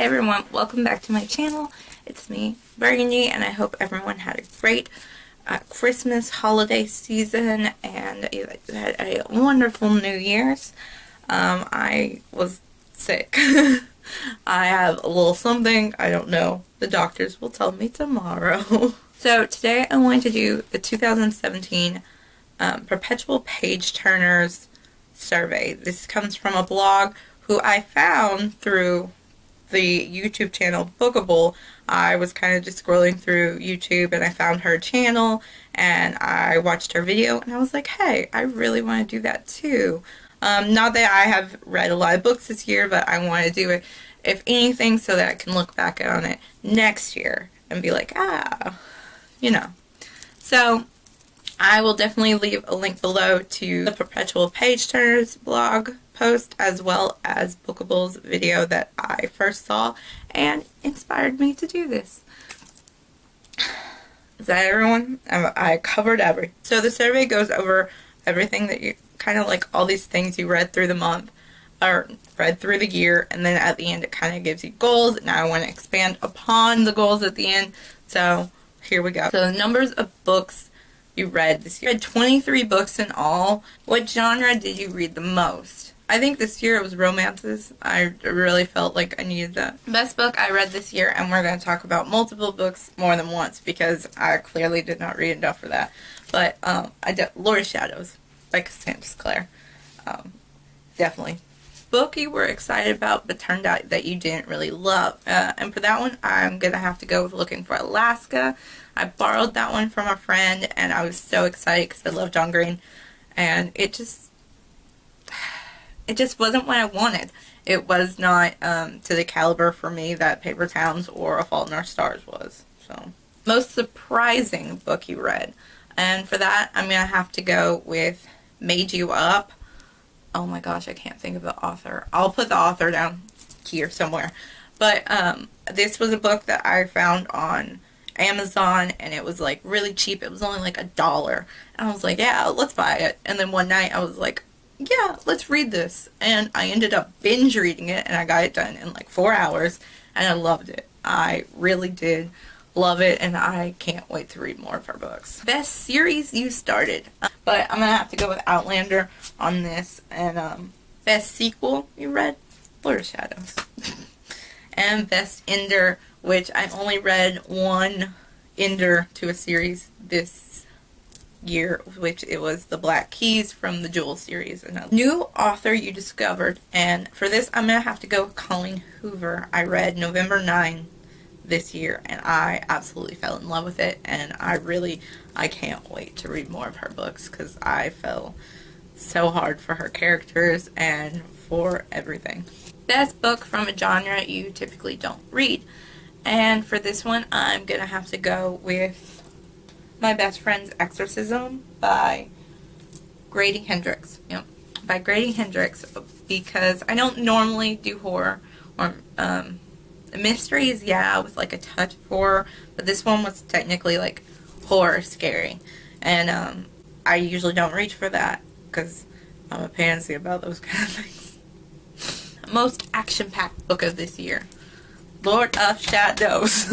Hey everyone, welcome back to my channel. It's me, Burgundy, and I hope everyone had a great Christmas holiday season and had a wonderful New Year's. I was sick. I have a little something, I don't know. The doctors will tell me tomorrow. So today I wanted to do the 2017 Perpetual Page Turners survey. This comes from a blog who I found through the YouTube channel Bookable. I was kind of just scrolling through YouTube and I found her channel and I watched her video and I was like, hey, I really want to do that too. Not that I have read a lot of books this year, but I want to do it, if anything, so that I can look back on it next year and be like, you know. So I will definitely leave a link below to the Perpetual Page Turners blog post, as well as Bookable's video that I first saw and inspired me to do this. Is that everyone? I covered everything. So the survey goes over everything that you, kind of like all these things you read through the month, or read through the year, and then at the end it kind of gives you goals. Now I want to expand upon the goals at the end, so here we go. So the numbers of books you read this year. You read 23 books in all. What genre did you read the most? I think this year it was romances. I really felt like I needed that. Best book I read this year, and we're going to talk about multiple books more than once because I clearly did not read enough for that. But Lord of Shadows by Cassandra Clare. Definitely. Book you were excited about but turned out that you didn't really love. And for that one, I'm going to have to go with Looking for Alaska. I borrowed that one from a friend and I was so excited because I love John Green. And it just wasn't what I wanted. It was not to the caliber for me that Paper Towns or A Fault in Our Stars was. So, most surprising book you read. And for that, I'm going to have to go with Made You Up. Oh my gosh, I can't think of the author. I'll put the author down here somewhere. But this was a book that I found on Amazon, and it was like really cheap. It was only like $1. And I was like, yeah, let's buy it. And then one night I was like, yeah, let's read this. And I ended up binge reading it, and I got it done in like 4 hours, and I loved it. I really did love it, and I can't wait to read more of her books. Best series you started. But I'm going to have to go with Outlander on this. And best sequel you read? Lord of Shadows. And best ender, which I only read one ender to a series this year, which it was The Black Keys from the Jewel series. And a new author you discovered, and for this I'm going to have to go with Colleen Hoover. I read November 9 this year and I absolutely fell in love with it, and I can't wait to read more of her books because I fell so hard for her characters and for everything. Best book from a genre you typically don't read. And for this one, I'm going to have to go with My Best Friend's Exorcism by Grady Hendrix. Yep, by Grady Hendrix, because I don't normally do horror or mysteries, yeah, with like a touch of horror, but this one was technically like horror scary. And I usually don't reach for that because I'm a pansy about those kind of things. Most action-packed book of this year. Lord of Shadows.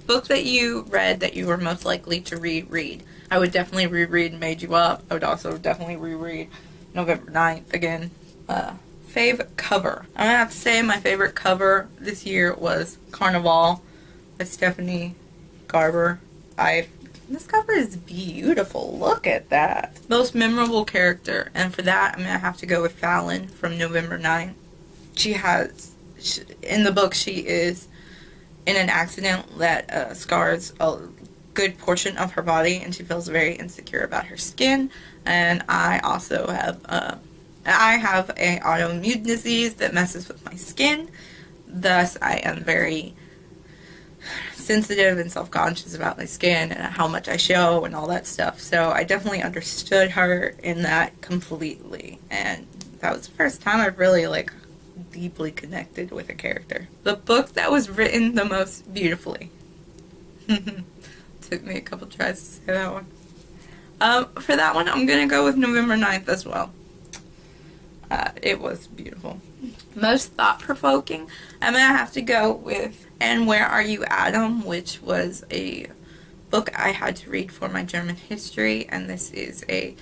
Book that you read that you were most likely to reread. I would definitely reread Made You Up. I would also definitely reread November 9th again. Fave cover. I'm gonna have to say my favorite cover this year was Carnival by Stephanie Garber. This cover is beautiful. Look at that. Most memorable character, and for that I'm gonna have to go with Fallon from November 9th. In the book, she is in an accident that scars a good portion of her body, and she feels very insecure about her skin. And I also have a autoimmune disease that messes with my skin. Thus, I am very sensitive and self-conscious about my skin and how much I show and all that stuff. So I definitely understood her in that completely. And that was the first time I've really like deeply connected with a character. The book that was written the most beautifully. Took me a couple tries to say that one. For that one, I'm gonna go with November 9th as well. It was beautiful. Most thought-provoking, I'm going to have to go with And Where Are You, Adam, which was a book I had to read for my German history, and this is a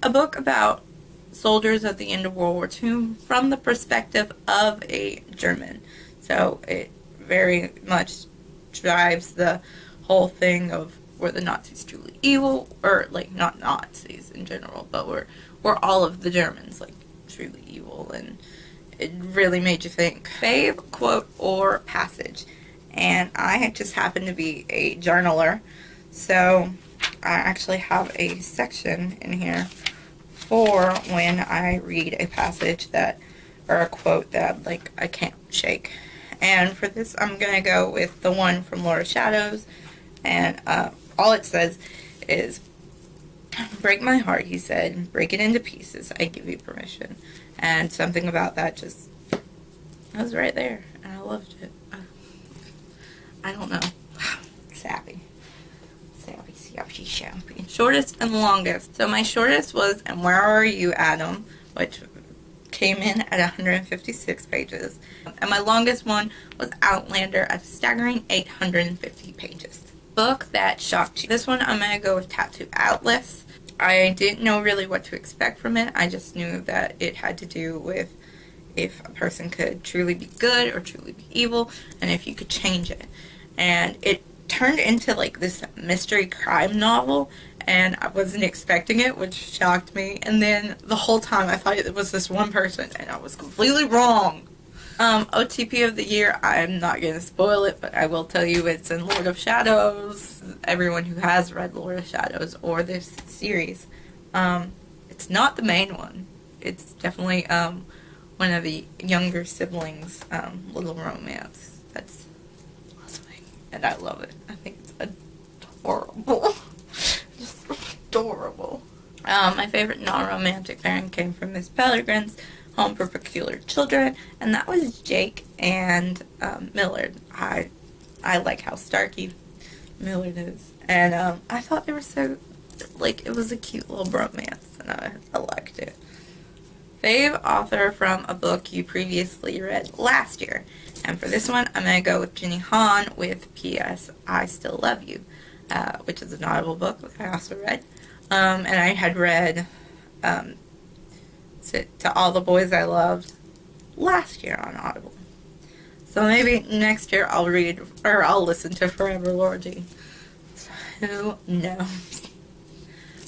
book about soldiers at the end of World War II from the perspective of a German. So it very much drives the whole thing of were the Nazis truly evil, or like not Nazis in general, but were all of the Germans like truly evil, and it really made you think. Fave, quote, or passage. And I just happen to be a journaler, so I actually have a section in here for when I read a passage that, or a quote that like I can't shake. And for this, I'm going to go with the one from Lord of Shadows, and all it says is, break my heart, he said, break it into pieces, I give you permission. And something about that just, I was right there, and I loved it. I don't know. Savvy. Shortest and longest. So my shortest was And Where Are You, Adam, which came in at 156 pages. And my longest one was Outlander at a staggering 850 pages. Book that shocked you. This one I'm going to go with Tattoo Atlas. I didn't know really what to expect from it. I just knew that it had to do with if a person could truly be good or truly be evil, and if you could change it. And it turned into like this mystery crime novel, and I wasn't expecting it, which shocked me. And then the whole time I thought it was this one person, and I was completely wrong. OTP of the year, I'm not going to spoil it, but I will tell you it's in Lord of Shadows. Everyone who has read Lord of Shadows or this series, it's not the main one. It's definitely one of the younger siblings' little romance. That's awesome, and I love it. I think it's adorable. Just adorable. My favorite non-romantic pairing came from Miss Pellegrin's Home for Peculiar Children, and that was Jake and Millard. I like how Starky Millard is, and I thought they were so, like, it was a cute little bromance, and I liked it. Fave author from a book you previously read last year, and for this one I'm going to go with Jenny Han with P.S. I Still Love You, which is an Audible book that I also read, and I had read To All the Boys I Loved last year on Audible. So maybe next year I'll read, or I'll listen to Forever Lordy. So who knows?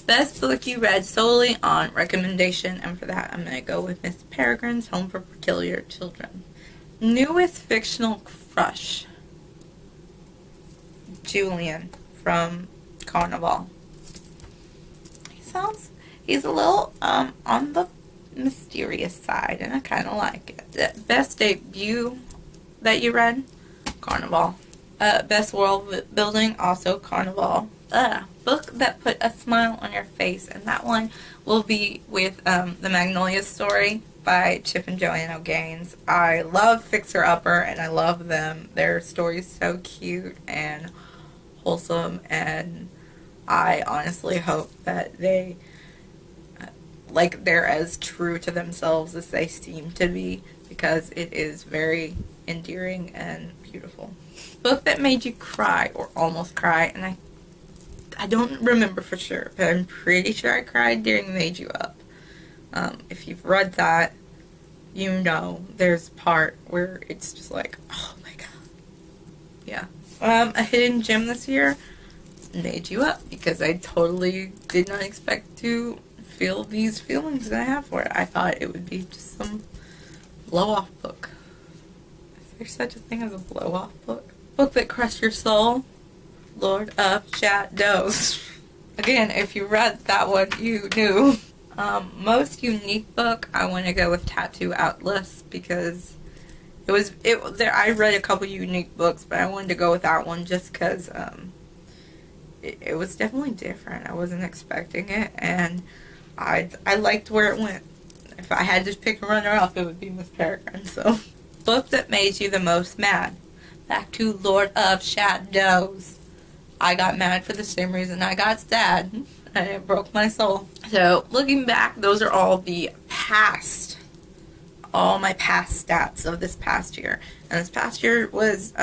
Best book you read solely on recommendation, and for that I'm going to go with Miss Peregrine's Home for Peculiar Children. Newest fictional crush, Julian from Carnival. He's a little on the mysterious side, and I kind of like it. Best debut that you read, Carnival. Best world building, also Carnival. Book that put a smile on your face, and that one will be with The Magnolia Story by Chip and Joanna Gaines. I love Fixer Upper, and I love them. Their story's so cute and wholesome, and I honestly hope that they they're as true to themselves as they seem to be, because it is very endearing and beautiful. Book that made you cry or almost cry, and I don't remember for sure, but I'm pretty sure I cried during Made You Up. If you've read that, you know there's a part where it's just like, oh my god. Yeah. A hidden gem this year, Made You Up, because I totally did not expect to feel these feelings that I have for it. I thought it would be just some blow-off book. Is there such a thing as a blow-off book? Book that crushed your soul, Lord of Shadows. Again, if you read that one, you knew. Most unique book, I want to go with Tattoo Atlas, because I read a couple unique books, but I wanted to go with that one just because it was definitely different. I wasn't expecting it, and I liked where it went. If I had to pick a runner-up, it would be Miss Peregrine. So, book that made you the most mad. Back to Lord of Shadows. I got mad for the same reason I got sad, and it broke my soul. So, looking back, those are all the past all my past stats of this past year. And this past year was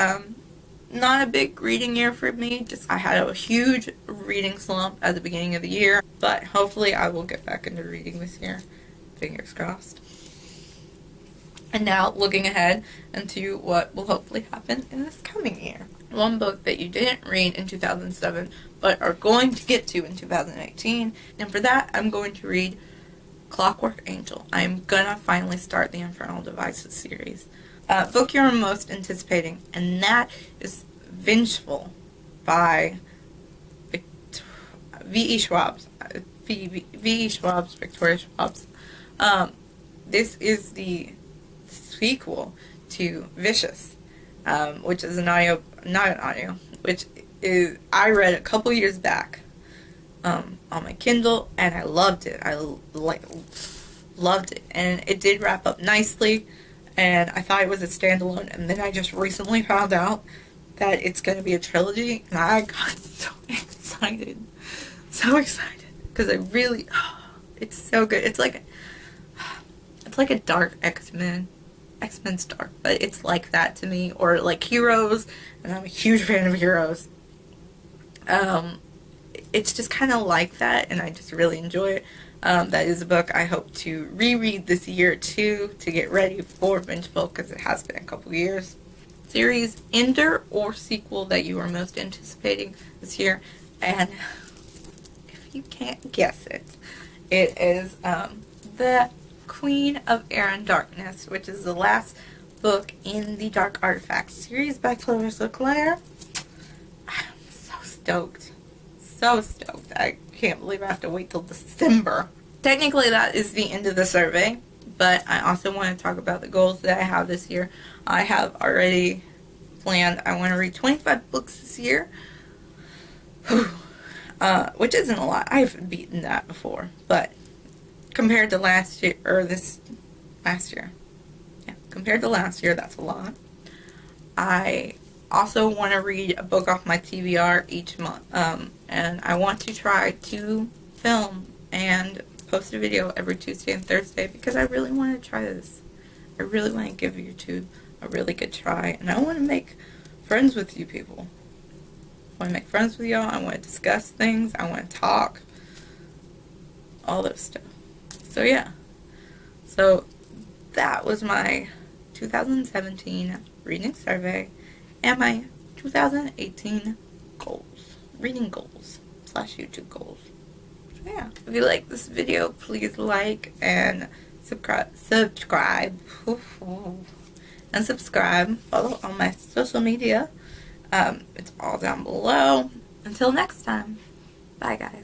not a big reading year for me. Just I had a huge reading slump at the beginning of the year, but hopefully I will get back into reading this year. Fingers crossed. And now looking ahead into what will hopefully happen in this coming year. One book that you didn't read in 2007 but are going to get to in 2018. And for that, I'm going to read Clockwork Angel. I'm gonna finally start the Infernal Devices series. Book you're most anticipating, and that is Vengeful by V.E. Schwab's. V.E. Schwab's, Victoria Schwab's. This is the sequel to Vicious, which is which is I read a couple years back on my Kindle, and I loved it. I loved it, and it did wrap up nicely. And I thought it was a standalone, and then I just recently found out that it's going to be a trilogy, and I got so excited, because I really, it's so good. It's like a dark X-Men. X-Men's dark, but it's like that to me, or like Heroes, and I'm a huge fan of Heroes. It's just kind of like that, and I just really enjoy it. That is a book I hope to reread this year too, to get ready for Vengeful, because it has been a couple years. Series ender or sequel that you are most anticipating this year, and if you can't guess it, it is The Queen of Air and Darkness, which is the last book in the Dark Artifacts series by Clarissa Clare. I'm so stoked. So stoked. I can't believe I have to wait till December. Technically, that is the end of the survey, but I also want to talk about the goals that I have this year. I have already planned, I want to read 25 books this year, which isn't a lot. I've beaten that before, but compared to last year, compared to last year, that's a lot. I also want to read a book off my TBR each month, and I want to try to film and post a video every Tuesday and Thursday, because I really want to try this. I really want to give YouTube a really good try, and I want to make friends with you people. I want to make friends with y'all. I want to discuss things. I want to talk. All those stuff. So yeah. So that was my 2017 reading survey and my 2018 goals. Reading goals / YouTube goals. So yeah. If you like this video, please like and subscribe. And subscribe. Follow on my social media. It's all down below. Until next time. Bye guys.